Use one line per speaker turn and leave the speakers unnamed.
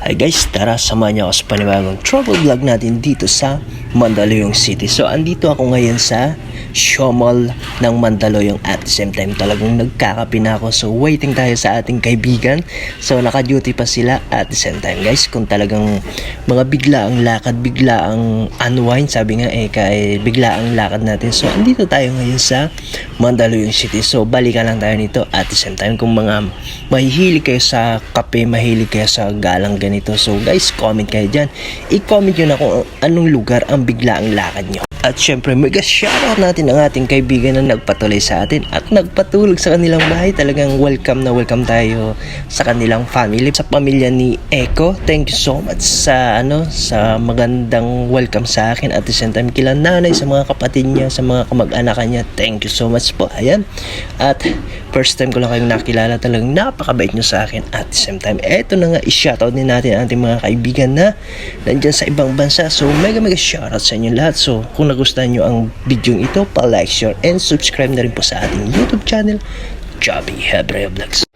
Hi guys, tara samahan niyo ako sa panibagong travel vlog natin dito sa Mandaluyong City. So andito ako ngayon sa Shaw Mall ng Mandaluyong at the same time talagang nagkakape na ako. So waiting tayo sa ating kaibigan. So naka-duty pa sila at the same time guys. Kung talagang mga biglaang lakad, biglaang unwind, sabi nga biglaang lakad natin. So andito tayo ngayon sa Mandaluyong City. So balikan lang tayo nito at the same time kung mga mahihilig kayo sa kape, mahilig kayo sa galang ganito. So guys, comment kayo dyan. I-comment nyo na kung anong lugar ang biglaang lakad nyo. At syempre, mega shoutout natin ang ating kaibigan na nagpatuloy sa atin at nagpatulog sa kanilang bahay. Talagang welcome na welcome tayo sa kanilang family, sa pamilya ni Echo. Thank you so much sa magandang welcome sa akin at the same time kila nanay, sa mga kapatid niya, sa mga kamag-anakan niya. Thank you so much po. Ayan. At first time ko lang kayong nakilala, talagang napakabait nyo sa akin at the same time. Eto na nga, i-shoutout din natin ang ating mga kaibigan na nandyan sa ibang bansa. So mega shoutout sa inyo lahat. So kung nagustuhan nyo ang video ito, pa-like, share, and subscribe na rin po sa ating YouTube channel, Chubby Hebreo Vlogs.